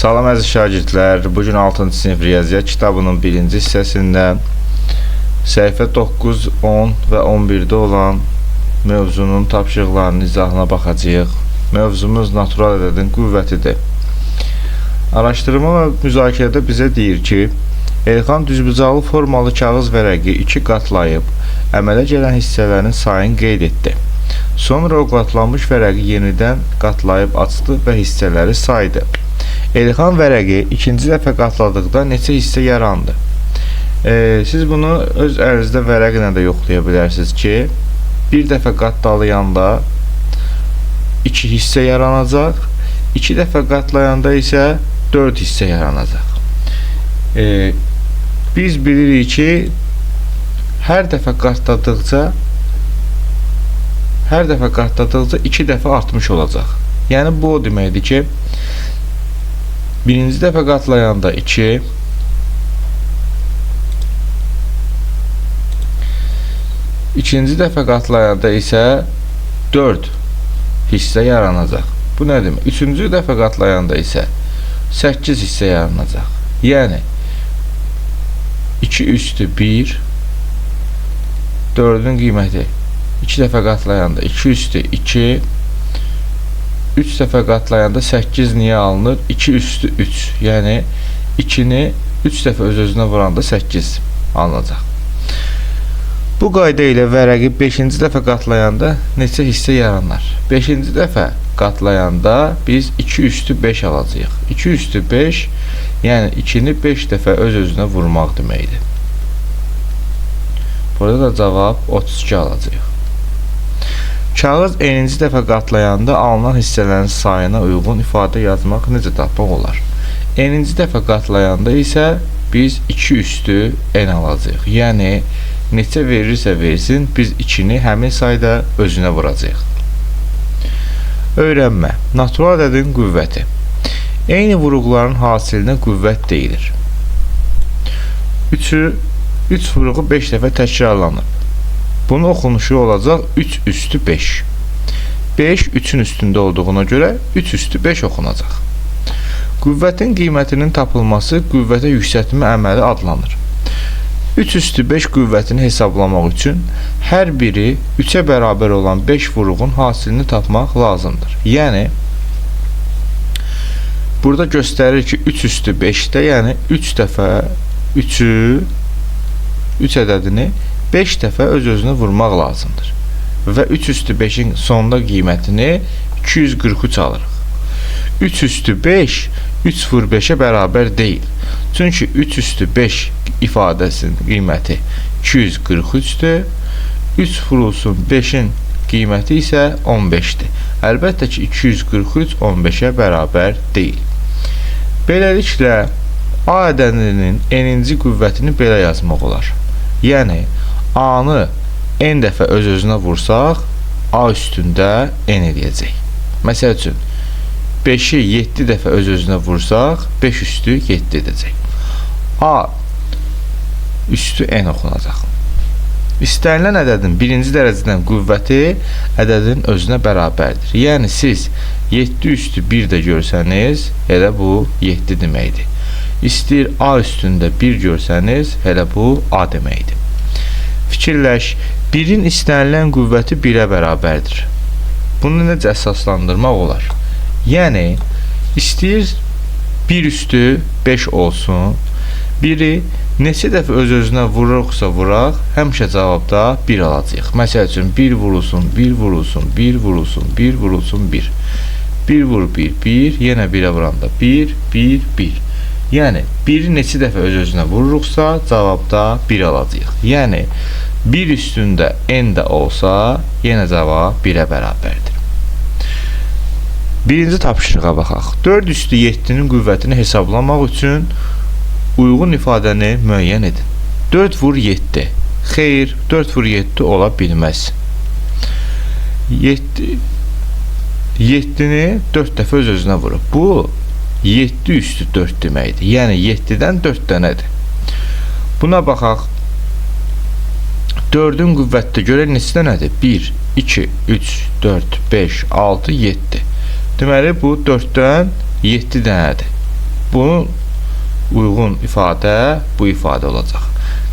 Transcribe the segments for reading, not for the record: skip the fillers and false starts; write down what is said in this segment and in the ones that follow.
Salam əziz şagirdlər, bugün 6-cı sinif riyaziyyat kitabının 1-ci hissəsində səhifə 9, 10 və 11-də olan mövzunun tapşırıqlarının izahına baxacağıq. Mövzumuz natural ədədin qüvvətidir. Araşdırma və müzakirədə bizə deyir ki, Elxan düzbucaqlı formalı kağız vərəqi 2 qatlayıb, əmələ gələn hissələrin sayını qeyd etdi. Sonra o qatlanmış vərəqi yenidən qatlayıb açdı və hissələri saydı. Elxan vərəqi ikinci dəfə qatladıqda neçə hissə yarandı? Siz bunu öz əlinizdə vərəq ilə də yoxlaya bilərsiniz ki, bir dəfə qatlayanda 2 hissə yaranacaq, 2 dəfə qatlayanda isə 4 hissə yaranacaq. Biz bilirik ki, hər dəfə qatladıqca 2 dəfə artmış olacaq. Yəni bu o deməkdir ki, birinci dəfə qatlayanda 2, ikinci dəfə qatlayanda isə 4 hissə yaranacaq. Bu nə demək? Üçüncü dəfə qatlayanda isə 8 hissə yaranacaq. Yəni 2 üstü 1, 4-ün qiyməti 2 dəfə qatlayanda 2 üstü 2, 3 dəfə qatlayanda 8 niyə alınır? 2 üstü 3. Yəni 2-ni 3 dəfə öz-özünə vuranda 8 alınacaq. Bu qayda ilə vərəqi 5-ci dəfə qatlayanda neçə hissə yaranar? 5-ci dəfə qatlayanda biz 2 üstü 5 alacağıq. 2 üstü 5, yəni 2-ni 5 dəfə öz-özünə vurmaq deməkdir. Burada da cavab 32 alacağıq. Kağız n-ci dəfə qatlayanda alınan hissələrin sayına uyğun ifadə yazmaq necə tapmaq olar? N-ci dəfə qatlayanda isə biz 2 üstü n alacağıq. Yəni, neçə verirsə versin, biz 2-ni həmin sayda özünə vuracağıq. Öyrənmə. Natural ədədin qüvvəti. Eyni vuruqların hasilinə qüvvət deyilir. 3 vuruğu 5 dəfə təkrarlanıb. Bunun oxunuşu olacaq 3 üstü 5. 5 3-ün üstündə olduğuna görə 3 üstü 5 oxunacaq. Qüvvətin qiymətinin tapılması qüvvətə yüksəltmə əməli adlanır. 3 üstü 5 qüvvətini hesablamaq üçün hər biri 3-ə bərabər olan 5 vuruğun hasilini tapmaq lazımdır. Yəni, burada göstərir ki, 3 üstü 5-də, yəni 3 dəfə 3 ədədini 5 dəfə öz-özünə vurmaq lazımdır. Və 3 üstü 5-in sonda qiymətini 243 alırıq. 3 üstü 5, 3 vur 5-ə bərabər deyil. Çünki 3 üstü 5 ifadəsinin qiyməti 243-dür. 3 vurulsun 5-in qiyməti isə 15-dir. Əlbəttə ki, 243 15-ə bərabər deyil. Beləliklə, A ədədinin n-ci qüvvətini belə yazmaq olar. Yəni, A-nı n dəfə öz-özünə vursaq, A üstündə n edəcək. Məsəl üçün, 5-i 7 dəfə öz-özünə vursaq, 5 üstü 7 edəcək. A üstü n oxunacaq. İstənilən ədədin birinci dərəcədən qüvvəti ədədin özünə bərabərdir. Yəni, siz 7 üstü 1 də görsəniz, elə bu 7 deməkdir. İstəyir A üstündə 1 görsəniz, elə bu A deməkdir. Fikirləş, 1-in istənilən qüvvəti 1-ə bərabərdir. Bunu necə əsaslandırmaq olar? Yəni, istəyir 1 üstü 5 olsun, 1-i neçə dəfə öz-özünə vururuqsa vuraq, həmişə cavabda 1 alacaq. Məsəl üçün, 1 vurulsun, 1 vurulsun, 1 vurulsun, 1 vurulsun, 1. 1 vur 1, 1, yenə 1-ə vuranda 1, 1, 1. Yəni, 1-i neçə dəfə öz-özünə vururuqsa, cavabda 1 alacaq. Yəni, 1 üstündə n də olsa, yenə cavab 1-ə bərabərdir. Birinci tapşırığa baxaq. 4 üstü 7-nin qüvvətini hesablamaq üçün uyğun ifadəni müəyyən edin. 4 vur 7. Xeyr, 4 vur 7 ola bilməz. 7-ni 4 dəfə öz-özünə vurub. Bu, 7 üstü 4 deməkdir. Yəni, 7-dən 4 dənədir. Buna baxaq. 4-ün qüvvətdə görə neçə dənədir? 1, 2, 3, 4, 5, 6, 7. Deməli, bu 4-dən 7 dənədir. Bunun uyğun ifadə bu ifadə olacaq.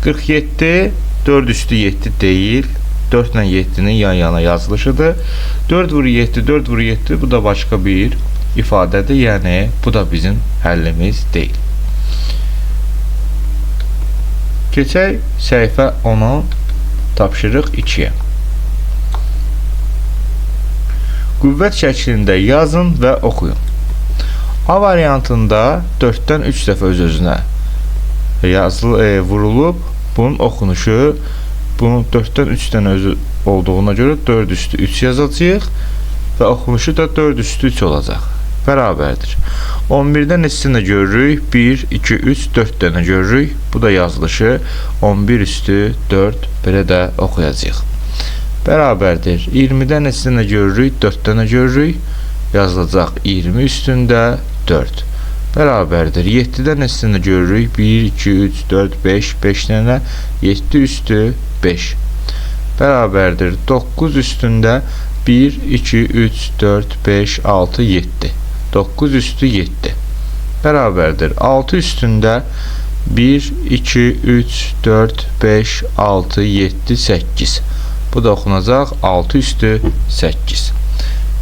47 4 üstü 7 deyil. 4 ilə 7-nin yan-yana yazılışıdır. 4 vur 7, 4 vur 7 bu da başqa bir ifadədir. Yəni bu da bizim həllimiz deyil. Keçək səhifə 10-a, tapşırıq 2-yə. Qüvvət şəklində yazın və oxuyun. A variantında 4-dən 3 dəfə öz-özünə vurulub, bunun oxunuşu, bunun 4-dən 3 dənə özü olduğuna görə 4 üstü 3 yazacağıq və oxunuşu da 4 üstü 3 olacaq. Bərabərdir. 11-dən neçəsində görürük? 1, 2, 3, 4 dənə görürük. Bu da yazılışı 11 üstü 4, belə də oxuyacağıq. Bərabərdir. 20-dən neçəsində görürük? 4 dənə görürük. Yazılacaq 20 üstündə 4. Bərabərdir. 7-dən neçəsində görürük? 1, 2, 3, 4, 5, 5 dənə 7 üstü 5. Bərabərdir. 9 üstündə 1, 2, 3, 4, 5, 6, 7. 9 üstü 7. Bərabərdir. 6 üstündə 1, 2, 3, 4, 5, 6, 7, 8. Bu da oxunacaq 6 üstü 8.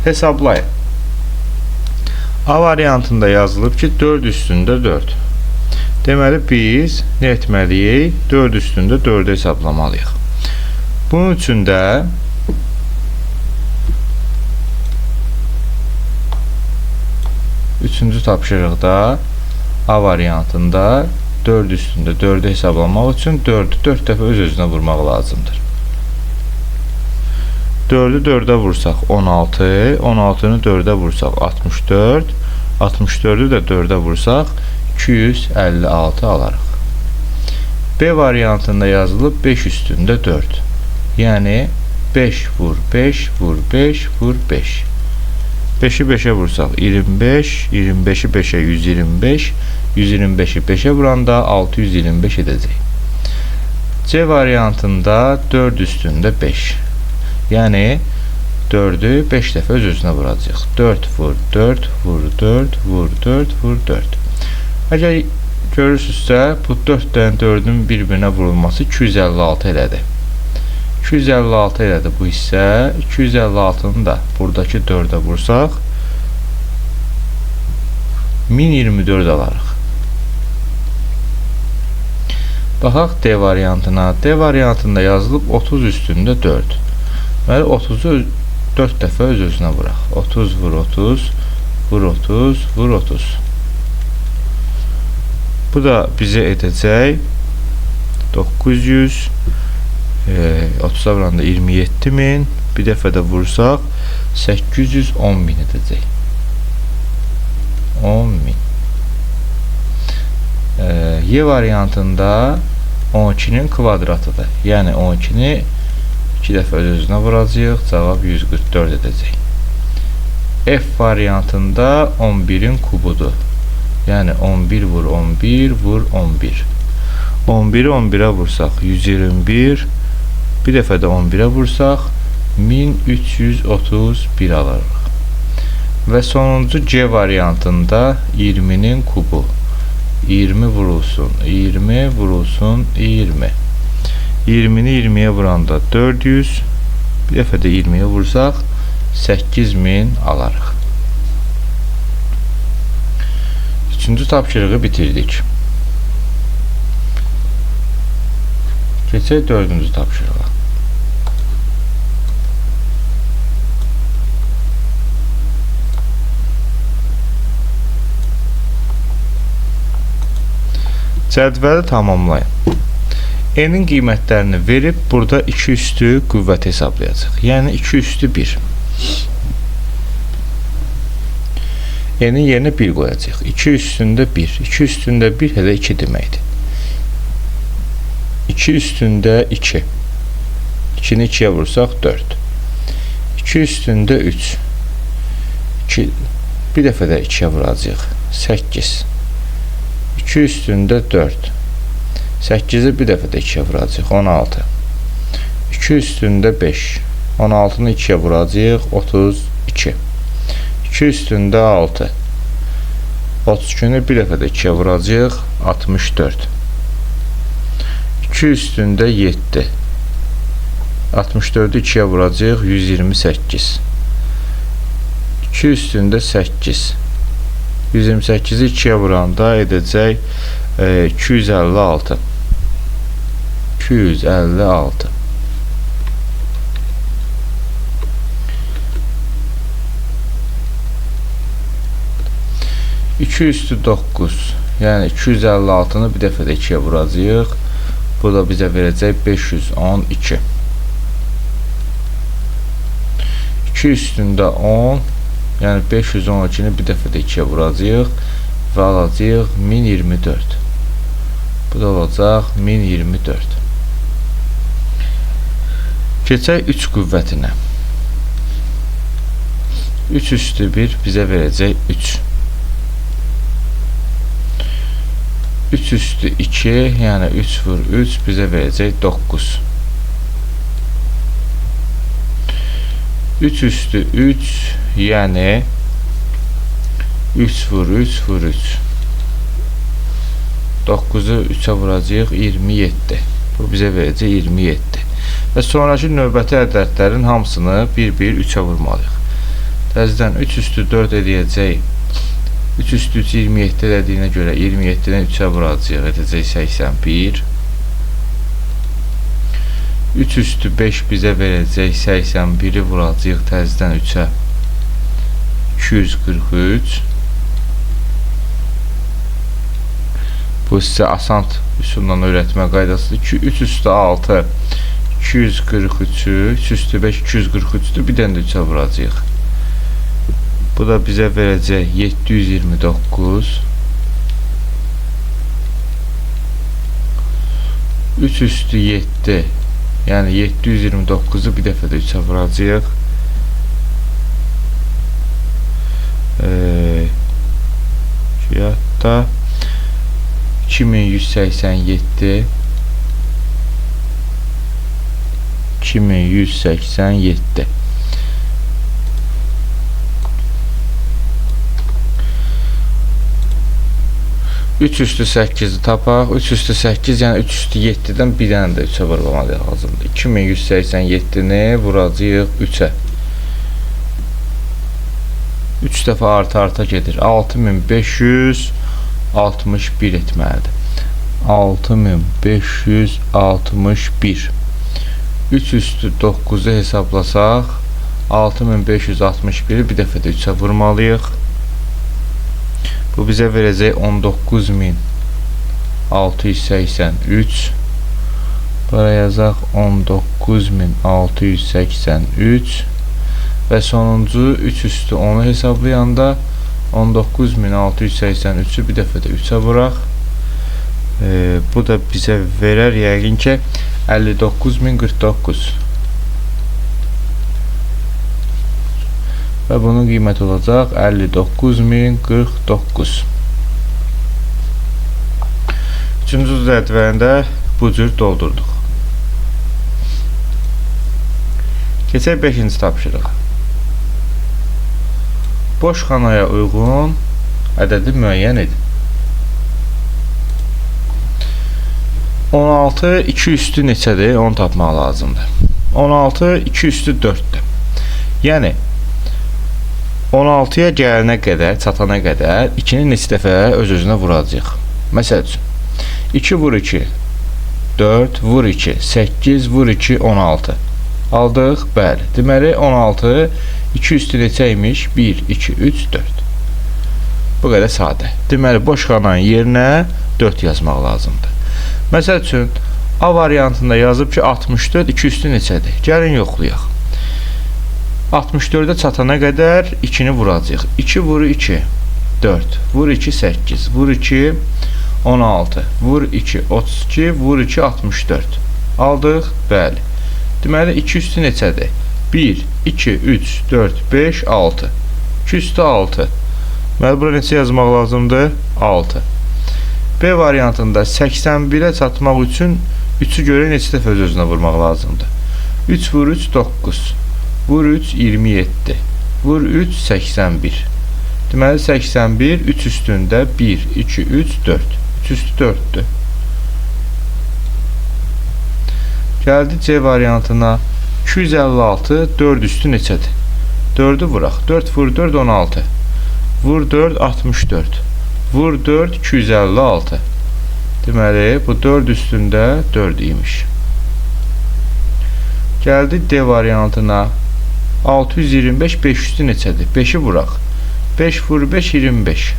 Hesablayın. A variantında yazılıb ki 4 üstündə 4. Deməli biz nə etməliyik? 4 üstündə 4'ü hesablamalıyıq. Bunun üçün də üçüncü tapşırıqda A variantında 4 üstündə 4'ü hesablamaq üçün 4'ü 4 dəfə öz-özünə vurmaq lazımdır. 4'ü 4'ə vursaq 16, 16'nı 4'ə vursaq 64, 64'ü də 4'ə vursaq 256 alarıq. B variantında yazılıb 5 üstündə 4. Yəni 5 vur 5 vur 5 vur 5. 5'i 5'e vursaq 25, 25'i 5'e 125, 125'i 5'e vuranda 625 edəcək. C variantında 4 üstündə 5. Yəni 4'ü 5 dəfə öz-özünə vuracaq. 4 vur 4 vur 4 vur 4 vur 4. Əgər görürsünüzsə, bu 4 dənə 4'ün bir-birinə vurulması 256 elədi. 256 elədi bu hissə. 256'nı da buradakı 4'ə vursaq 1024 alarıq. Baxaq D variantına. D variantında yazılıb 30 üstündə 4. Deməli 30'u 4 dəfə öz-özünə vuraq. 30 vur 30 vur 30 vur 30. Bu da bizə edəcək 900 30'a vuranda 27.000, bir dəfə də vursaq 810.000 edəcək. 10.000. Y variantında 12'nin kvadratıdır. Yəni 12'ni 2 dəfə öz-özünə vuracaq, cavab 144 edəcək. F variantında 11'in kubudur. Yəni 11 vur 11 vur 11. 11'i 11'ə vursaq 121, bir dəfə də 11'ə vursaq 1331 alırıq. Və sonuncu C variantında 20'nin kubu. 20 vurulsun 20 vurulsun 20. 20'ni 20'ye vuranda 400, bir dəfə də 20'ye vursaq 8000 alarıq. Üçüncü tapşırığı bitirdik. Keçək dördüncü tapşırığa. Cədvəli tamamlayın. N'in qiymətlərini verib, burada 2 üstü qüvvət hesablayacaq. Yəni 2 üstü 1. N'in yerinə 1 qoyacaq. 2 üstündə 1. 2 üstündə 1 hələ 2 deməkdir. 2 üstündə 2. 2'ni 2'ye vursaq 4. 2 üstündə 3. 2. Bir dəfə də 2'ye vuracaq. 8. 2 üstündə 4. 8'i bir dəfə də 2'ye vuracaq. 16. 2 üstündə 5. 16'nı 2'ye vuracaq. 32. 2 üstündə 6. 32-ni bir dəfə də 2-yə vuracağıq, 64. 2 üstündə 7. 64-ü 2-yə vuracağıq, 128. 2 üstündə 8. 128-i 2-yə vuranda edəcək 256. 256. 2 üstü 9, yəni 256-nı bir dəfə də 2-yə vuracağıq. Bu da bizə verəcək 512. 2 üstündə 10, yəni 512-ni bir dəfə də 2-yə vuracağıq və alacağıq 1024. Bu da olacaq 1024. Keçək 3 qüvvətinə. 3 üstü 1 bizə verəcək 3. 3 üstü 2, yəni 3 vur 3 bizə verəcək 9. 3 üstü 3, yəni 3 vur 3 vur 3. 9-u 3-ə vuracağıq, 27. Bu bizə verəcək 27. Və sonraki növbəti ədədlərin hamısını bir-bir 3-ə vurmalıyıq. Təzədən 3 üstü 4 edəcək. 3 üstü 3 27 dediyinə görə 27-dən 3-ə vuracağıq, edəcək 81. 3 üstü 5 bizə verəcək 81-i vuracağıq təzədən 3-ə, 243. Bu sizə asan üsulla öyrətmə qaydasıdır. 3 üstü 6 243-ü, 3 üstü 5 243-dür, bir dənə də 3-ə vuracağıq. Bu da bizə verəcək 729. 3 üstü 7, yəni 729-u bir dəfə də 3-ə vuracağıq. Hətta 2187. 2187. 3 üstü 8-i tapaq. 3 üstü 8, yəni 3 üstü 7-dən bir dənə də 3-ə vurmamaq lazımdır. 2187-ni vuracağıq 3-ə. 3 dəfə arta gedir. 6561 etməlidir. 6561. 3 üstü 9-u hesablasaq 6561-i bir dəfə də 3-ə vurmalıyıq. Bu bizə verəcək 19683. Bura yazaq 19683 və sonuncu 3 üstü 10-u hesablayanda 19683-ü bir dəfə də 3-ə vuraq. Bu da bizə verər yəqin ki 59049 və bunun qiyməti olacaq 59049. Üçüncü cədvəlində bu cür doldurduq. Keçək 5-ci tapşırığa. Boş xanaya uyğun ədədi müəyyən edin. 16 2 üstü neçədir? Onu tapmaq lazımdır. 16 2 üstü 4-dür. Yəni 16-ya gələnə qədər, çatana qədər 2-ni neçə dəfə öz-özünə vuracaq. Məsəl üçün 2 vur 2 4 vur 2 8 vur 2 16 aldıq. Bəli. Deməli 16 2 üstü neçəymiş? 1 2 3 4. Bu qədər sadə. Deməli boş xananın yerinə 4 yazmaq lazımdır. Məsəl üçün A variantında yazıb ki 64 2 üstü neçədir? Gəlin yoxlayaq. 64-ə çatana qədər 2-ni vuracaq. 2 vur 2 4 vur 2 8 vur 2 16 vur 2 32 vur 2 64 aldıq. Bəli. Deməli 2 üstü neçədir? 1 2 3 4 5 6. 2 üstü 6. Deməli bura neçə yazmaq lazımdır? 6. B variantında 81-ə çatmaq üçün 3-ü görə neçə dəfə öz-özünə vurmaq lazımdır? 3 vur 3 9 vur 3 27 vur 3 81. Deməli 81 3 üstündə 1 2 3 4. 3 üstü 4-dür. Gəldi C variantına. 256 4 üstü neçədir? 4'ü vuraq. 4 vur 4 16. Vur 4 64. Vur 4 256. Deməli bu 4 üstündə 4 imiş. Gəldi D variantına. 625 5 üstü neçədir? 5'i vuraq. 5 vur 5 25.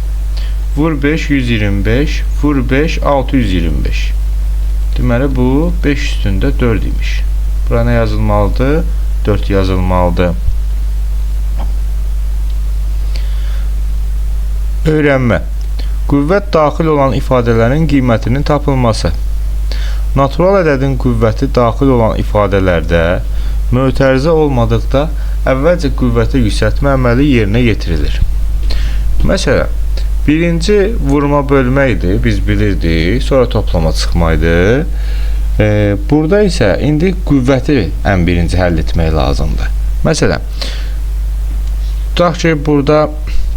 Vur 5 125. Vur 5 625. Deməli bu 5 üstündə 4 imiş. Bura nə yazılmalıdır? 4 yazılmalıdır. Öyrənmə. Qüvvət daxil olan ifadələrin qiymətinin tapılması. Natural ədədin qüvvəti daxil olan ifadələrdə mötərizə olmadıqda əvvəlcə qüvvəti yüksəltmə əməli yerinə yetirilir. Məsələn, birinci vurma bölmə idi, biz bilirdik, sonra toplama çıxma idi. Burada isə indi qüvvəti ən birinci həll etmək lazımdır. Məsələn, tutaq ki, burada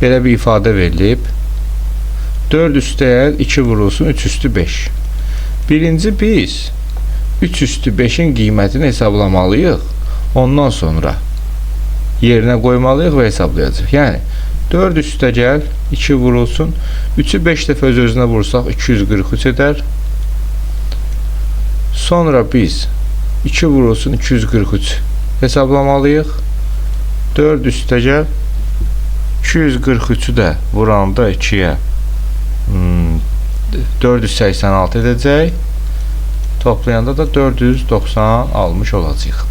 belə bir ifadə verilib. 4 üstü 2 vurulsun 3 üstü 5. Birinci biz 3 üstü 5'in qiymətini hesablamalıyıq. Ondan sonra yerinə qoymalıyıq və hesablayacaq. Yəni 4 üstə gəl 2 vurulsun. 3'ü 5 dəfə öz-özünə vursaq 243 edər. Sonra biz 2 vurulsun 243 hesablamalıyıq. 4 üstə gəl 243'ü də vuranda 2'yə 486 edəcək. Toplayanda da 490 almış olacaq.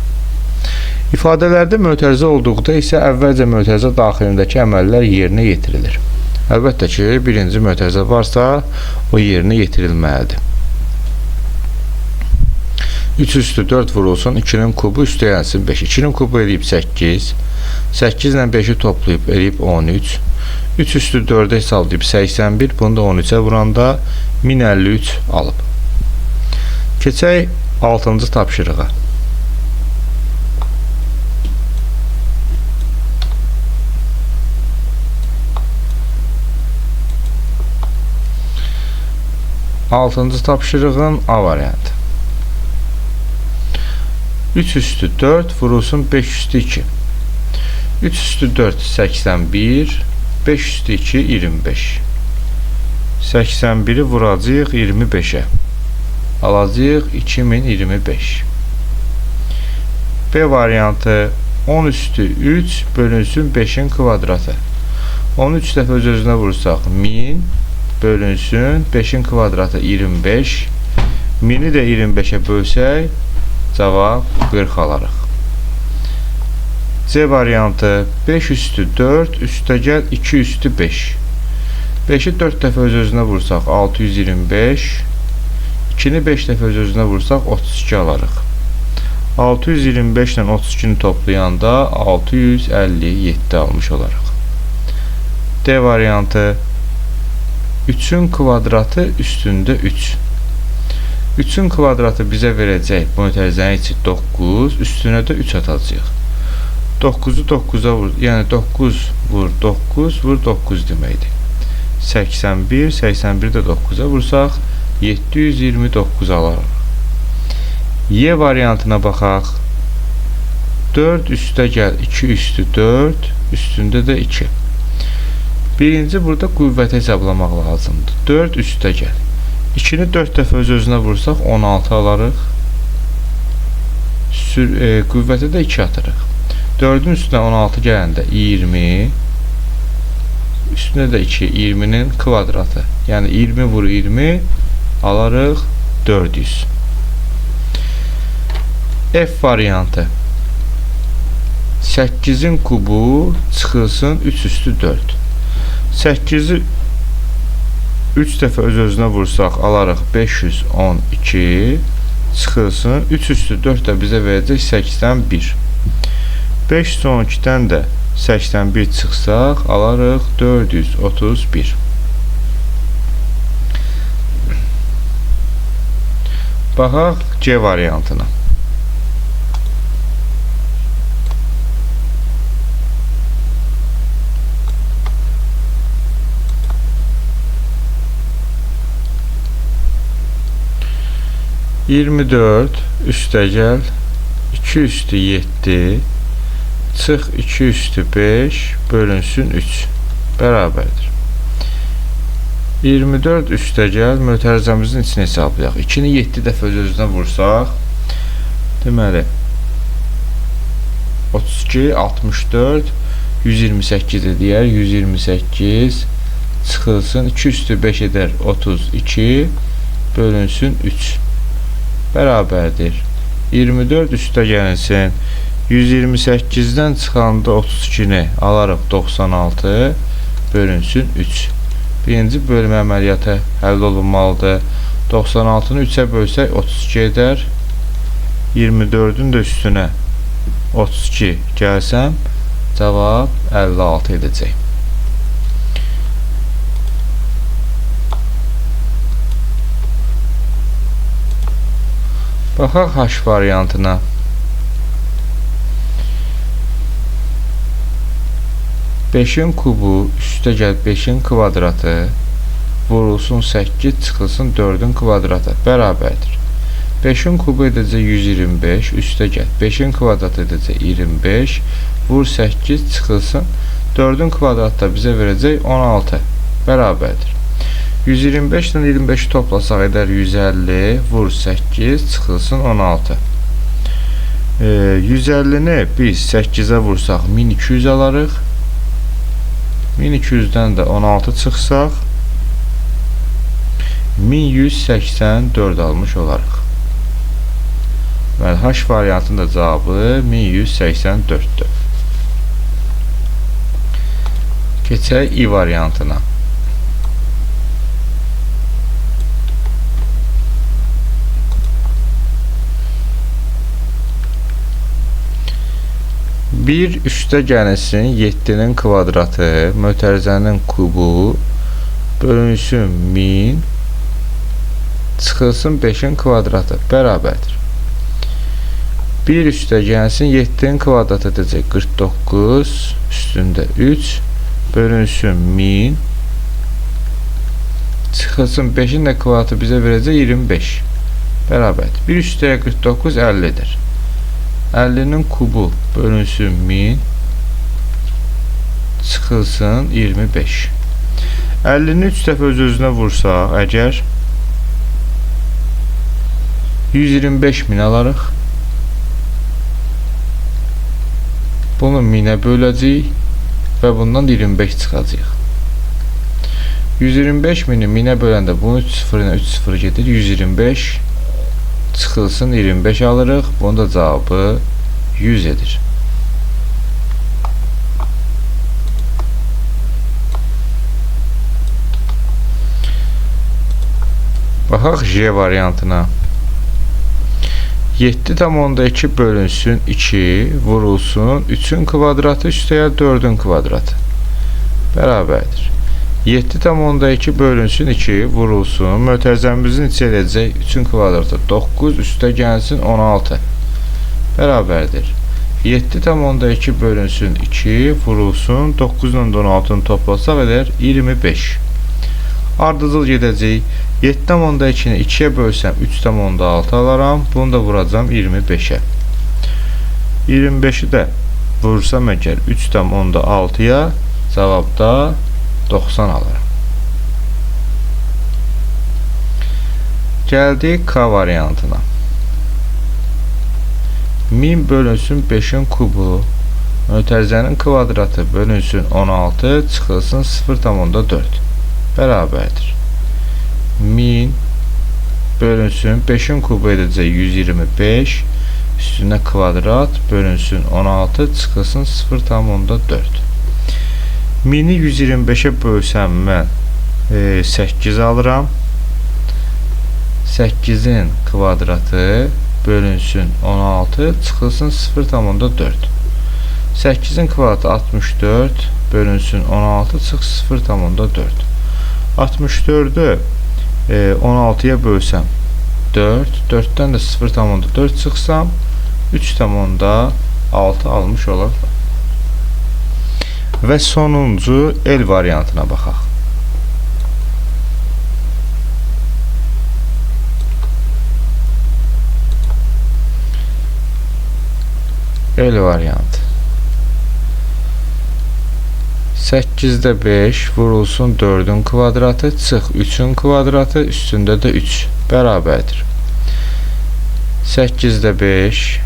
İfadələrdə mötərizə olduqda isə əvvəlcə mötərizə daxilindəki əməllər yerinə yetirilir. Əlbəttə ki, birinci mötərizə varsa, o yerinə yetirilməlidir. 3 üstü 4 vurulsun, 2'nin kubu üstə gəlsin 5. 2'nin kubu eləyib 8. 8 ilə 5'i toplayıb eləyib 13. 3 üstü 4'e hesablayıb 81. Bunu da 13'e vuranda 1053 alıb. Keçək 6-cı tapşırığa. Altıncı tapşırığın A variantı. 3 üstü 4 vurulsun 5 üstü 2. 3 üstü 4 81. 5 üstü 2 25. 81'i vuracağıq 25'e. Alacağıq 2025. B variantı 10 üstü 3 bölünsün 5'in kvadratı. 13 dəfə öz-özünə vursaq 1000 bölünsün 5'in kvadratı 25. 1000'i də 25'e bölsək cavab 40 alarıq. C variantı 5 üstü 4 üstə gəl 2 üstü 5. 5'i 4 dəfə öz-özünə vursaq 625. 2'ni 5 dəfə öz-özünə vursaq 32 alarıq. 625 ilə 32'ni toplayanda 657 almış olarıq. D variantı 3'ün kvadratı üstündə 3. 3'ün kvadratı bizə verəcək mötərizənin içi 9, üstünə də 3 atacağıq. 9'u 9'a vur, yəni 9 vur 9 vur 9 deməkdir. 81, 81 də 9'a vursaq 729 alarıq. Y variantına baxaq. 4 üstə gəl 2 üstü 4 üstündə də 2. Birinci burada qüvvəti hesablamaq lazımdır. 4 üstə gəl 2'ni 4 dəfə öz-özünə vursaq 16 alarıq. Qüvvətə də 2 atırıq. 4'ün üstünə 16 gələndə 20. Üstünə də 2. 20'nin kvadratı. Yəni 20 vur 20 alarıq 400. F variantı 8'in kubu çıxılsın 3 üstü 4. 8'i 3 dəfə öz-özünə vursaq alarıq 512 çıxılsın 3 üstü 4 də bizə verəcək 81. 512'dən də 81 çıxsaq alarıq 431. Baxaq C variantına. 24 üstəgəl 2 üstü 7 çıx 2 üstü 5 bölünsün 3 bərabərdir. 24 üstəgəl mötərizəmizin içini hesablayaq. 2-ni 7 dəfə öz-özünə vursaq, deməli 32, 64, 128 edər. 128 çıxılsın 2 üstü 5 edər 32 bölünsün 3 bərabərdir. 24 üstə gəlinsin 128-dən çıxanda 32-ni alarıq 96 bölünsün 3. Birinci bölmə əməliyyatı həll olunmalıdır. 96-nı 3-ə bölsək 32 edər. 24-ün də üstünə 32 gəlsəm cavab 56 edəcək. Baxaq H variantına. Beşin kubu üstə gəl 5-in kvadratı vurulsun 8 çıxılsın 4-ün kvadratı bərabərdir. 5-in kubu edəcək 125 üstə gəl 5-in kvadratı edəcək 25 vur 8 çıxılsın 4-ün kvadratı da bizə verəcək 16 bərabərdir. 125 ilə 25-i toplasaq edər 150 vur 8 çıxılsın 16. 150-ni biz 8-ə vursaq 1200 alarıq. 1200-dən də 16 çıxsaq 1184 almış olarıq. Və H variantının da cavabı 1184-dür. Keçək I variantına. Bir üstə gəlinsin 7-nin kvadratı mötərizənin kubu bölünsün 1000 çıxılsın 5-in kvadratı bərabərdir. Bir üstə gəlinsin 7-nin kvadratı edəcək 49 üstündə 3 bölünsün 1000 çıxılsın 5-in də kvadratı bizə verəcək 25 bərabərdir. Bir üstəyə 49 50-dir. 50-nin kubu bölünsün 1000 çıxılsın 25. 50-ni 3 dəfə öz-özünə vursaq, əgər 125.000 alarıq. Bunu 1000-ə böləcəyik və bundan 25 çıxacaq. 125.000-i 1000-ə böləndə bunu 3 0 ilə 3 0 gedir, 125 çıxılsın 25 alırıq. Bunun da cavabı 100 edir. Baxaq J variantına. 7,2 bölünsün 2 vurulsun 3-ün kvadratı üstəyə 4-ün kvadratı bərabərdir. 7,2 bölünsün 2 vurulsun mötərizəmizin içi edəcək 3-ün kvadratı 9 üstə gəlsin 16 bərabərdir. 7,2 bölünsün 2 vurulsun 9 ilə 16-nı toplasaq edər 25. Ardıcıl gedəcək. 7,2-ni 2-yə bölsəm 3,6 alaram. Bunu da vuracam 25-ə. 25-i də vursam əgər 3,6-ya cavabda 90 alarım. Gəldik K variantına. 1000 bölünsün 5-in kubu mötərizənin kvadratı bölünsün 16 çıxılsın 0,4 bərabərdir. 1000 bölünsün 5-in kubu edəcək 125 üstünə kvadrat bölünsün 16 çıxılsın 0,4. 1000-i 125-ə bölsəm mən 8 alıram. 8-in kvadratı bölünsün 16 çıxılsın 0,4. 8-in kvadratı 64 bölünsün 16 çıx 0,4. 64-ü 16-ya bölsəm 4, 4-dən də 0,4 çıxsam 3,6 almış olarıq. Və sonuncu L variantına baxaq. L variantı. 8-də 5 vurulsun 4-ün kvadratı, çıx 3-ün kvadratı, üstündə də 3 bərabərdir. 8-də 5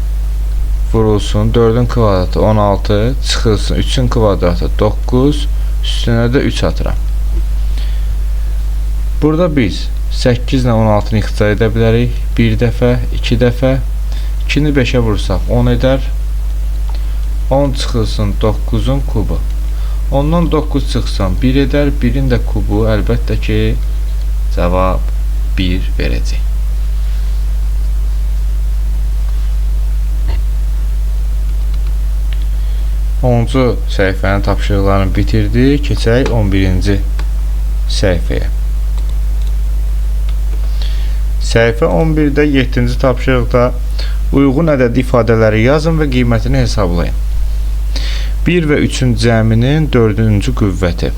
vurulsun 4-ün kvadratı 16, çıxılsın 3-ün kvadratı 9, üstünə də 3 atıram. Burada biz 8 ilə 16-nı ixtisar edə bilərik. 1 dəfə, 2 dəfə. 2-ni 5-ə vursaq 10 edər. 10 çıxılsın 9-un kubu. Ondan 9 çıxsan 1 edər. 1-in də kubu əlbəttə ki, cavab 1 verəcək. 10-cu səhifənin tapşırıqlarını bitirdik. Keçək 11-ci səhifəyə. Səhifə 11-də 7-ci tapşırıqda uyğun ədədi ifadələri yazın və qiymətini hesablayın. 1 və 3-ün cəminin 4-cü qüvvəti.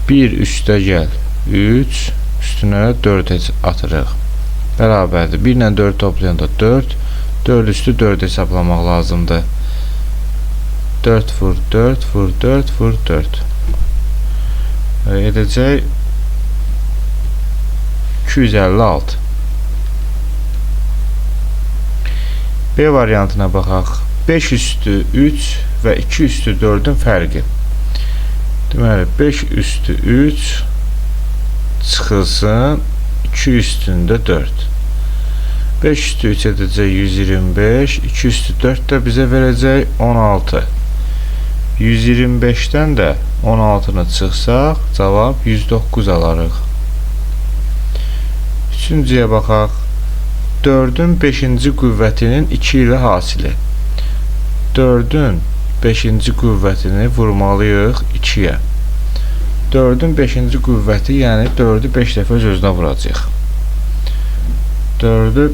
1 üstəgəl 3, üstünə 4 atırıq. Bərabərdir. 1 ilə 4 toplayanda 4, 4 üstü 4 hesablamaq lazımdır. 4 vur 4 vur 4 vur 4 edəcək 256. B variantına baxaq. 5 üstü 3 və 2 üstü 4-ün fərqi. Deməli 5 üstü 3 çıxılsın 2 üstündə 4. 5 üstü 3 edəcək 125, 2 üstü 4 də bizə verəcək 16. 125-dən də 16-nı çıxsaq, cavab 109 alarıq. Üçüncüyə baxaq. 4-ün 5-ci qüvvətinin 2 ilə hasili. 4-ün 5-ci qüvvətini vurmalıyıq 2-yə. 4-ün 5-ci qüvvəti, yəni 4-ü 5 dəfə öz-özünə vuracaq. 4-ü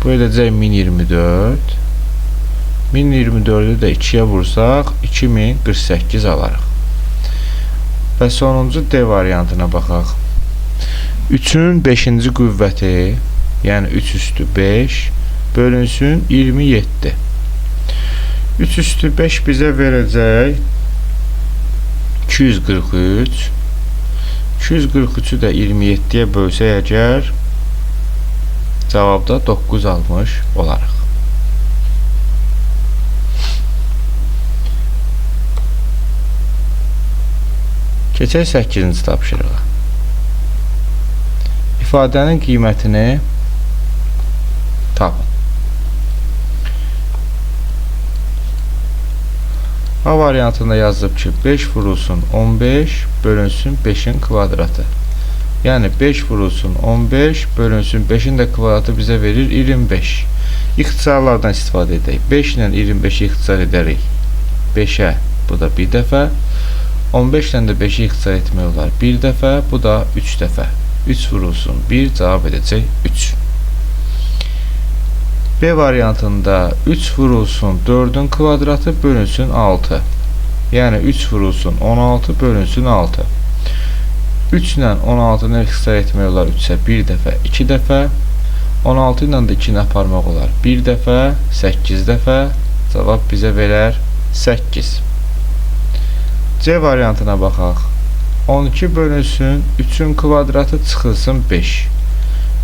bu edəcək 1024. 1024-ü də 2-yə vursaq 2048 alarıq. Və sonuncu D variantına baxaq. 3-ün 5-ci qüvvəti, yəni 3 üstü 5 bölünsün 27. 3 üstü 5 bizə verəcək 243. 243-ü də 27-yə bölsək əgər, cavabda 9 almış olarıq. Keçək 8-ci tapşırığa. İfadənin qiymətini tapın. A variantında yazılıb ki, 5 vurulsun 15 bölünsün 5-in kvadratı. Yəni 5 vurulsun 15 bölünsün 5-in də kvadratı bizə verir 25. İxtisarlardan istifadə edək. 5 ilə 25-i ixtisar edərik 5-ə, bu da bir dəfə. 15 ilə də 5-i ixtisar etmək olar bir dəfə, bu da 3 dəfə. 3 vurulsun 1, cavab edəcək 3. B variantında 3 vurulsun 4-ün kvadratı bölünsün 6. Yəni 3 vurulsun 16 bölünsün 6. 3 ilə 16-nı ixtisar etmək olar 3-ə bir dəfə, 2 dəfə. 16 ilə də 2-ni aparmaq olar bir dəfə, 8 dəfə. Cavab bizə verər 8. C variantına baxaq. 12 bölünsün 3-ün kvadratı çıxılsın 5.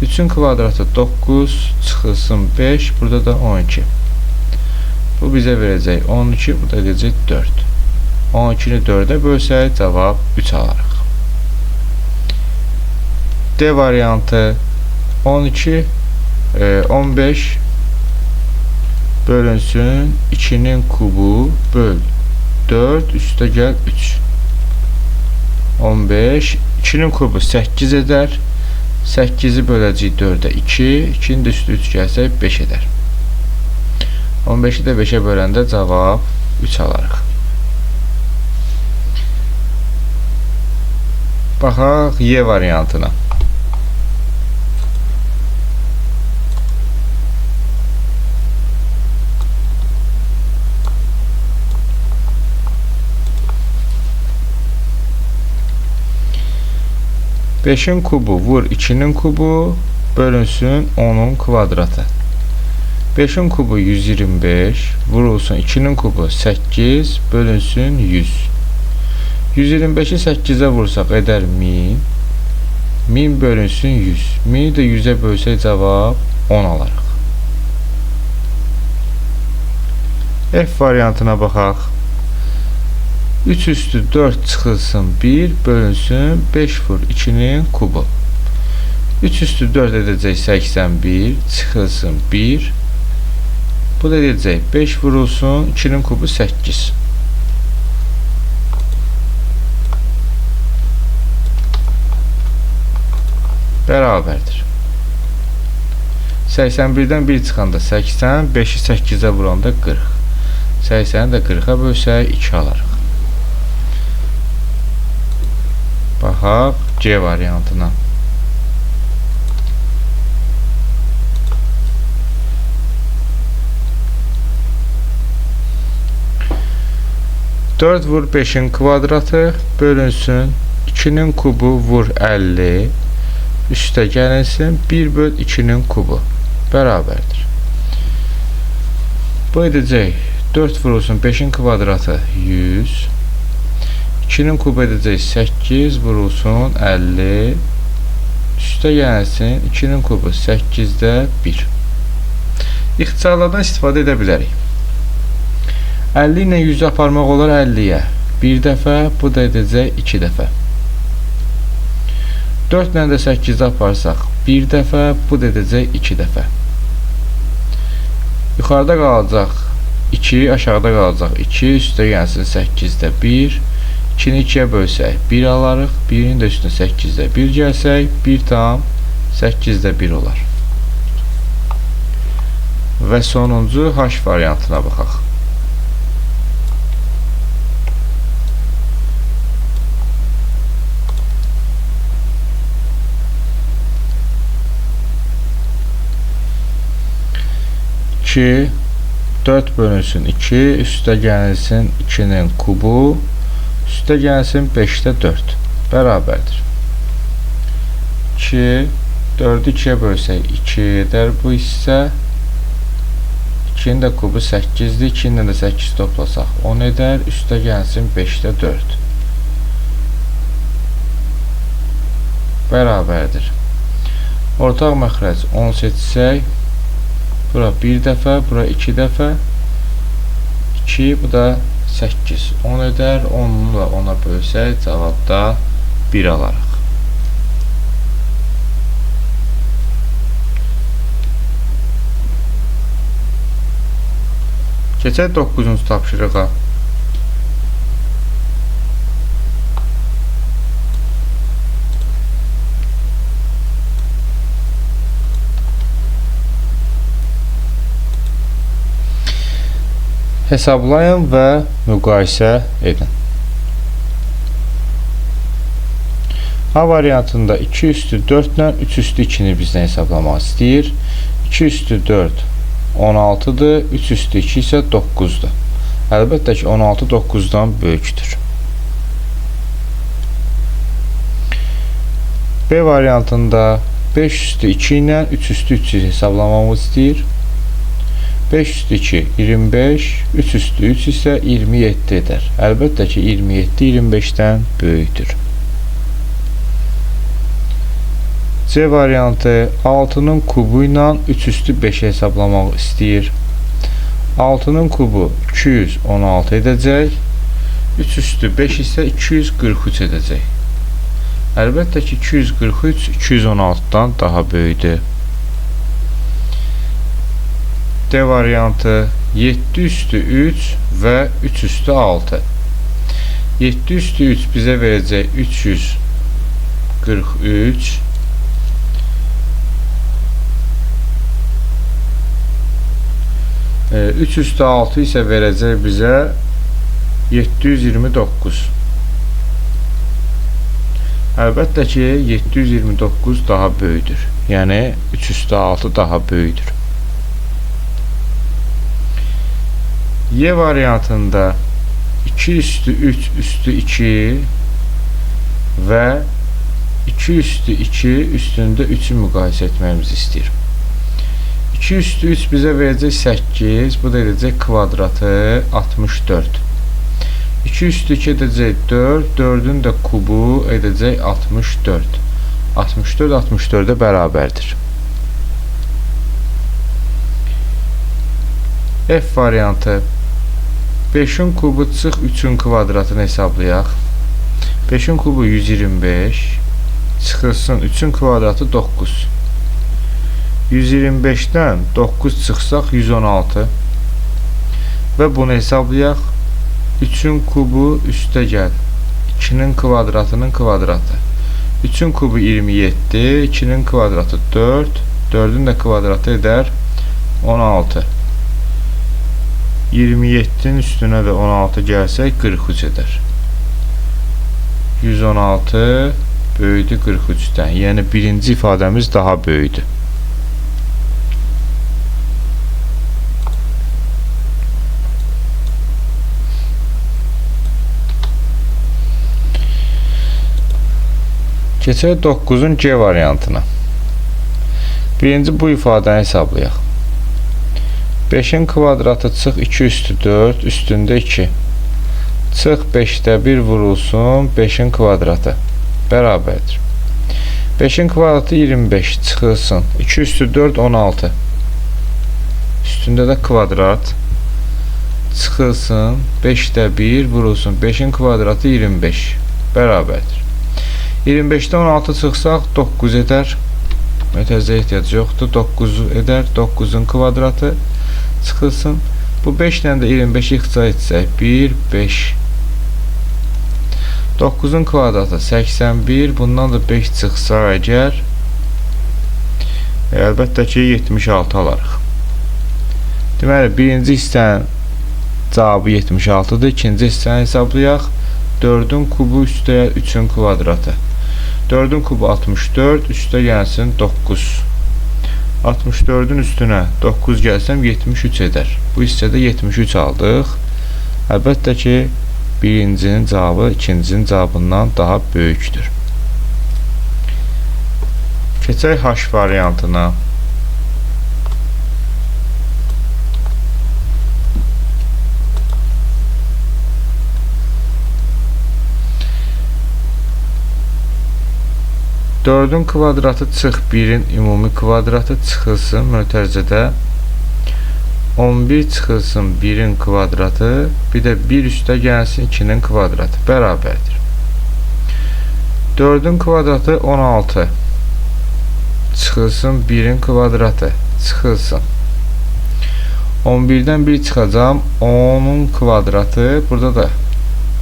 3-ün kvadratı 9 çıxılsın 5, burada da 12. Bu bizə verəcək 12, bu da edəcək 4. 12-ni 4-ə bölsək, cavab 3 alarıq. D variantı 12 15 bölünsün 2-nin kubu böl 4 üstə gəl 3. 15 2-nin kubu 8 edər. 8-i böləcək 4-ə 2, 2-nin də üstü 3 gəlsək 5 edər. 15-i də 5-ə böləndə cavab 3 alarıq. Baxaq Y variantına. 5'in kubu vur 2'nin kubu bölünsün 10'un kvadratı. 5'in kubu 125 vurulsun 2'nin kubu 8 bölünsün 100. 125'i 8'e vursak eder 1000. 1000 bölünsün 100. 1000'i də 100'e bölsək cavab 10 alarıq. F variantına baxaq. 3 üstü 4 çıxılsın 1 bölünsün 5 vur 2'nin kubu. 3 üstü 4 edəcək 81 çıxılsın 1. Bu da edəcək 5 vurulsun 2'nin kubu 8. Bərabərdir. 81'dən 1 çıxanda 80, 5'i 8'e vuranda 40. 80'i də 40'a bölsək 2 alarıq. Baxaq C variantına. Dört vur 5'in kvadratı bölünsün 2'nin kubu vur 50 üstə gəlinsin 1 böl 2'nin kubu bərabərdir. Bu edəcək 4 vurulsun 5'in kvadratı 100. 2'nin kubu edəcək 8 vurulsun 50 üstə gəlsin 2'nin kubu 8'də 1. İxtisarlardan istifadə edə bilərik. 50 ilə 100 aparmaq olar 50'yə. Bir dəfə, bu da edəcək 2 dəfə. 4 ilə də 8'də aparsaq bir dəfə, bu da edəcək 2 dəfə. Yuxarıda qalacaq 2, aşağıda qalacaq 2, üstə gəlsin 8'də 1. 2'ni 2'yə bölsək 1 alarıq. 1'in də üstünə 8'də 1 gəlsək 1 tam 8'də 1 olar. Və sonuncu H variantına baxaq. İki 4 bölünsün 2 üstə gəlsin 2'nin kubu üstə gəlsin 5'də 4 bərabərdir. 2 4'ü 2'yə bölsək 2 edər bu hissə. 2'nin də kubu 8'dir. 2'nin də 8 toplasaq 10 edər. Üstə gəlsin 5'də 4 bərabərdir. Ortaq məxrəc 10 seçsək bura bir dəfə, bura 2 dəfə 2, bu da 8 10 edər. 10'unu da 10'a bölsək cavabda 1 alarıq. Keçək 9-cu tapşırığa. Hesablayın və müqayisə edin. A variantında 2 üstü 4 ilə 3 üstü 2'ni bizdən hesablamaq istəyir. 2 üstü 4 16'dır, 3 üstü 2 isə 9'dur. Əlbəttə ki 16 9'dan böyükdür. B variantında 5 üstü 2 ilə 3 üstü 3'ü hesablamamız istəyir. 5 üstü 2 25, 3 üstü 3 isə 27 edər. Əlbəttə ki 27 25'dən böyükdür. C variantı 6'nın kubu ilə 3 üstü 5'i hesablamaq istəyir. 6'nın kubu 216 edəcək. 3 üstü 5 isə 243 edəcək. Əlbəttə ki 243 216'dan daha böyükdür. D variantı 7 üstü 3 və 3 üstü 6. 7 üstü 3 bizə verəcək 343. 3 üstü 6 isə verəcək bizə 729. Əlbəttə ki 729 daha böyükdür. Yəni 3 üstü 6 daha böyükdür. Y variantında 2 üstü 3 üstü 2 və 2 üstü 2 üstündə 3'ü müqayisə etməyimizi istəyir. 2 üstü 3 bizə verəcək 8, bu da edəcək kvadratı 64. 2 üstü 2 edəcək 4, 4'ün də kubu edəcək 64. 64 64'e bərabərdir. F variantı. 5'in kubu çıx 3'ün kvadratını hesablayaq. 5'in kubu 125 çıxılsın 3'ün kvadratı 9. 125'dən 9 çıxsaq 116 və bunu hesablayaq. 3'ün kubu üstə gəl 2'nin kvadratının kvadratı. 3'ün kubu 27, 2'nin kvadratı 4, 4'ün də kvadratı edər 16. 27'nin üstünə də 16 gəlsək 43 edər. 116 böyüdü 43'dən. Yəni birinci ifadəmiz daha böyüdü. Keçək 9'un C variantına. Birinci bu ifadəni hesablayaq. 5'in kvadratı çıx 2 üstü 4 üstündə 2. Çıx 5'də 1 vurulsun 5'in kvadratı bərabərdir. 5'in kvadratı 25 çıxılsın 2 üstü 4 16. Üstündə də kvadrat çıxılsın 5'də 1 vurulsun 5'in kvadratı 25 bərabərdir. 25'də 16 çıxsaq 9 edər. Mötərizə ehtiyac yoxdur. 9 edər. 9'un kvadratı çıxılsın. Bu 5 ilə də 25 ixtisar etsək 1, 5. 9'un kvadratı 81. Bundan da 5 çıxsa əgər əlbəttə ki 76 alarıq. Deməli birinci hissənin cavabı 76'dır. İkinci hissəni hesablayaq. 4'ün kubu üstə 3'ün kvadratı. 4'ün kubu 64, üstə gəlsin 9. 64'ün üstünə 9 gəlsəm 73 edər. Bu hissədə 73 aldıq. Əlbəttə ki, birincinin cavabı ikincinin cavabından daha böyükdür. Keçək H variantına. Dördün kvadratı çıx 1'in ümumi kvadratı çıxılsın mötərizədə 11 çıxılsın 1'in kvadratı bir də 1 üstə gəlsin 2'nin kvadratı bərabərdir. 4'ün kvadratı 16 çıxılsın 1'in kvadratı çıxılsın 11'dən 1 çıxacam 10'un kvadratı burada da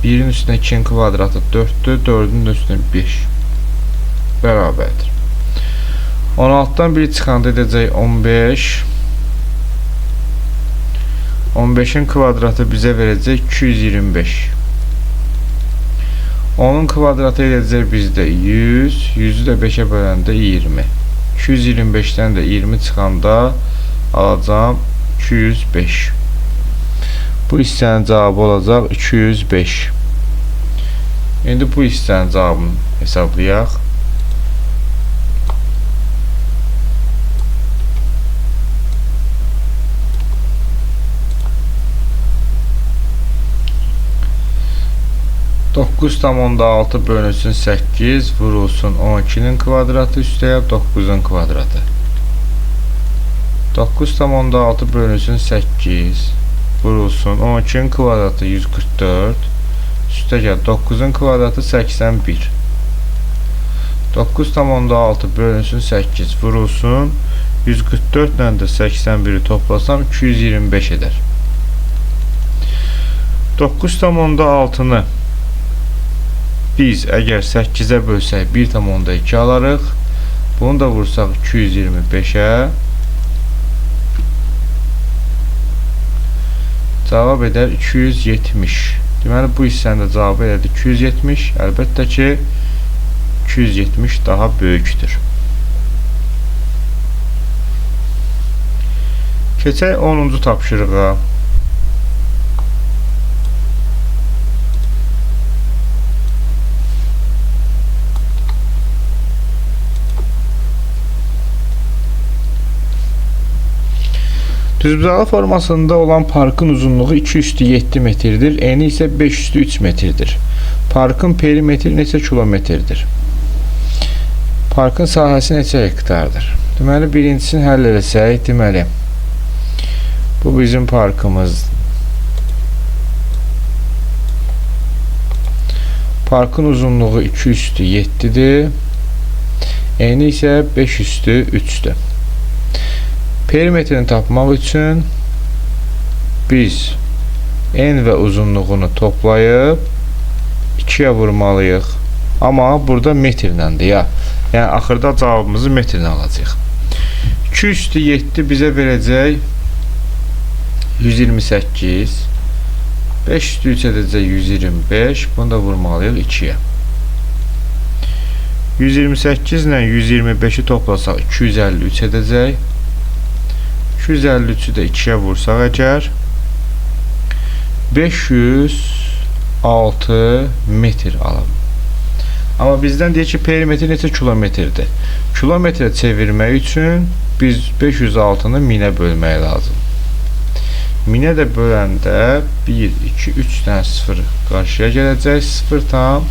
1'in üstünə 2'nin kvadratı 4'dür 4'ün üstünə 5 bərabərdir. 16'dan 1 çıxanda edəcək 15. 15'in kvadratı bizə verəcək 225. 10'un kvadratı edəcək bizdə 100. 100'ü də 5'ə böləndə 20. 225'dən də 20 çıxanda alacam 205. Bu hissənin cavabı olacaq 205. İndi bu hissənin cavabını hesablayaq. Dokuz tam onda 6 bölünsün 8 vurulsun 12'nin kvadratı üstəyə 9'un kvadratı. 9 tam onda 6 bölünsün 8 vurulsun 12'nin kvadratı 144 üstəgəl 9'un kvadratı 81. 9 tam onda 6 bölünsün 8 vurulsun 144 ilə də 81'i toplasam 225 edər. 9 tam onda 6'nı biz əgər 8'ə bölsək 1 tam onda 2 alarıq. Bunu da vursaq 225'ə cavab edər 270. Deməli bu hissənin də cavabı edər 270. Əlbəttə ki 270 daha böyükdür. Keçək 10-cu tapşırığa. Düzbucaqlı formasında olan parkın uzunluğu 2 üstü 7 metrdir, eni isə 5 üstü 3 metrdir. Parkın perimetri neçə kilometrdir? Parkın sahəsi neçə hektardır? Deməli, birincisini həll eləsək, deməli, bu bizim parkımız. Parkın uzunluğu 2 üstü 7'dir. Eni isə 5 üstü 3'dür. Perimetrini tapmaq üçün biz en və uzunluğunu toplayıb 2'yə vurmalıyıq. Amma burada metrləndir ya. Yəni axırda cavabımızı metrlə alacağıq. 2 üstü 7 bizə verəcək 128. 5 üstü 3 edəcək 125. Bunu da vurmalıyıq 2'yə. 128 ilə 125'i toplasaq 253 edəcək. 253'ü də 2'yə vursaq əgər 506 metr alalım. Amma bizdən deyir ki, perimetri neçə kilometrdir? Kilometrə çevirmək üçün biz 506'nı 1000'ə bölmək lazım. 1000'ə də böləndə 1, 2, 3 dənə 0 qarşıya gələcək. 0 tam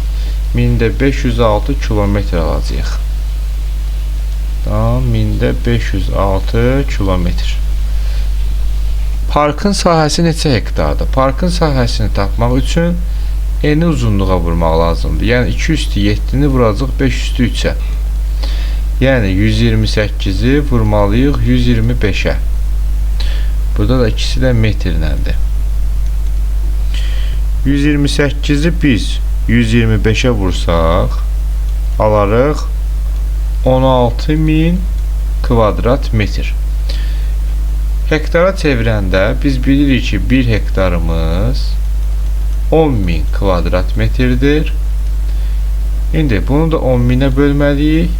1000'də 506 kilometr alacağıq. Tam 1000'də 506 kilometr. Parkın sahəsi neçə hektardır? Parkın sahəsini tapmaq üçün eni uzunluğa vurmaq lazımdır. Yəni 2 üstü 7'ni vuracaq 5 üstü 3'ə. Yəni 128'i vurmalıyıq 125'ə. Burada da ikisi də metrləndir. 128'i biz 125'ə vursaq alarıq 16.000 kvadrat metr. Hektara çevirəndə biz bilirik ki 1 hektarımız 10.000 kvadrat metrdir. İndi bunu da 10.000'ə bölməliyik.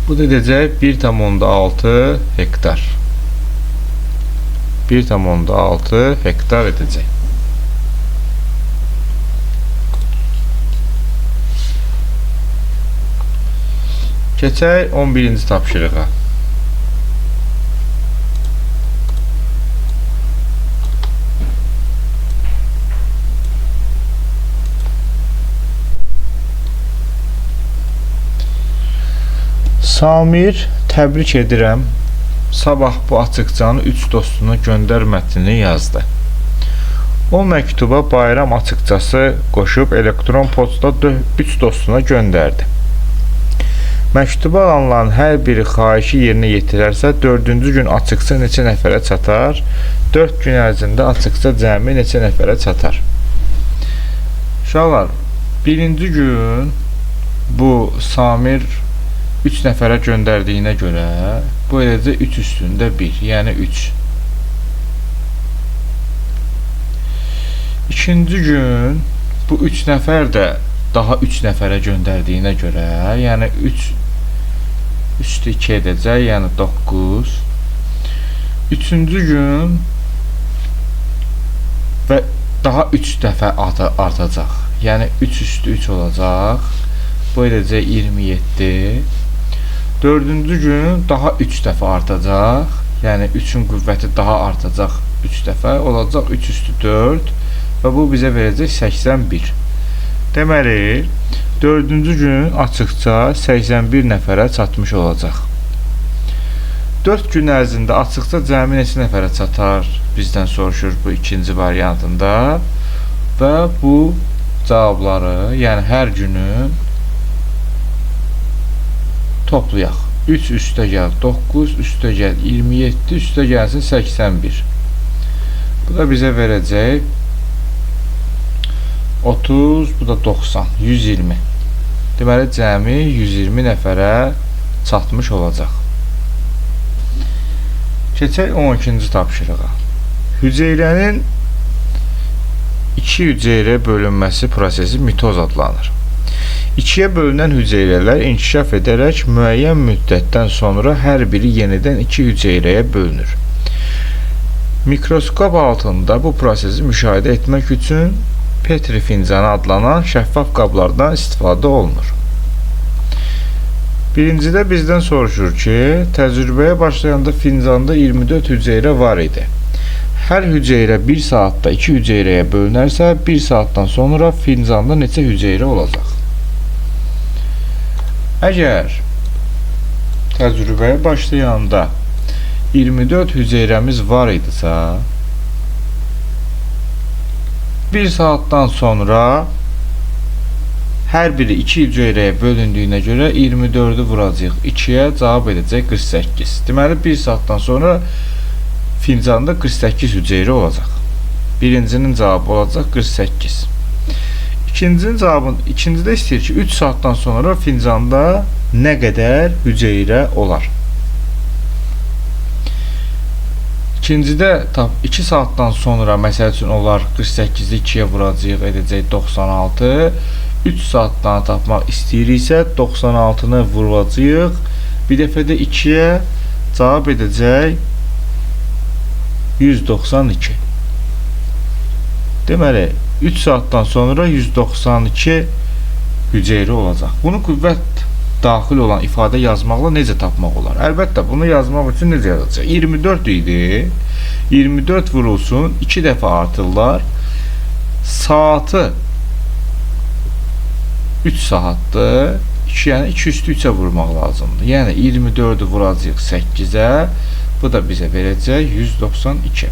Bu da edəcək 1,6 hektar. 1,6 hektar edəcək. Keçək 11-ci tapşırığa. Samir, təbrik edirəm. Sabah bu açıqcanı 3 dostuna göndər mətnini yazdı. O məktuba bayram açıqcası qoşub elektron poçta 3 dostuna göndərdi. Məktuba alanların hər biri xahişi yerinə yetirərsə 4-cü gün açıqca neçə nəfərə çatar? 4 gün ərzində açıqca cəmi neçə nəfərə çatar? Uşaqlar, birinci gün bu Samir 3 nəfərə göndərdiyinə görə bu edəcək 3 üstündə 1, yəni 3. İkinci gün bu 3 nəfər də daha 3 nəfərə göndərdiyinə görə, yəni 3 üstü 2 edəcək, yəni 9. Üçüncü gün və daha 3 dəfə artacaq, yəni 3 üstü 3 olacaq, bu edəcək 27. Dördüncü gün daha 3 dəfə artacaq, yəni 3'ün qüvvəti daha artacaq 3 dəfə, olacaq 3 üstü 4 və bu bizə verəcək 81. Deməli, 4-cü gün açıqca 81 nəfərə çatmış olacaq. 4 gün ərzində açıqca cəmi neçə nəfərə çatar? Bizdən soruşur bu ikinci variantında və bu cavabları, yəni hər günün toplayaq. 3 üstə gəl 9, üstə gəl 27, üstə gəlsin 81. Bu da bizə verəcək 30, bu da 90, 120. Deməli, cəmi 120 nəfərə çatmış olacaq. Keçək 12-ci tapşırığa. Hüceyrənin 2 hüceyrə bölünməsi prosesi mitoz adlanır. 2'yə bölünən hüceyrələr inkişaf edərək müəyyən müddətdən sonra hər biri yenidən 2 hüceyrəyə bölünür. Mikroskop altında bu prosesi müşahidə etmək üçün Petri fincanı adlanan şəffaf qablardan istifadə olunur. Birincidə bizdən soruşur ki, təcrübəyə başlayanda fincanda 24 hüceyrə var idi. Hər hüceyrə 1 saatda 2 hüceyrəyə bölünərsə, 1 saatdan sonra fincanda neçə hüceyrə olacaq? Əgər təcrübəyə başlayanda 24 hüceyrəmiz var idisə, 1 saatdan sonra hər biri 2 hüceyrəyə bölündüyünə görə 24'ü vuracaq 2'yə, cavab edəcək 48. Deməli 1 saatdan sonra fincanda 48 hüceyrə olacaq. Birincinin cavabı olacaq 48. İkincinin cavabını ikincidə istəyir ki, 3 saatdan sonra fincanda nə qədər hüceyrə olar? İkincidə 2 saatdan sonra məsəl üçün onlar 48'i 2'yə vuracaq, edəcək 96. 3 saatdan tapmaq istəyiriksə 96'nı vuracaq. Bir dəfə də 2'yə, cavab edəcək 192. Deməli 3 saatdan sonra 192 hüceyrə olacaq. Bunu qüvvət daxil olan ifadə yazmaqla necə tapmaq olar? Əlbəttə bunu yazmaq üçün necə yazacaq? 24 idi. 24 vurulsun 2 dəfə artırlar. Saatı 3 saatdır. 2 yəni 2 üstü 3'ə vurmaq lazımdır. Yəni 24'ü vuracaq 8'ə. Bu da bizə verəcək 192.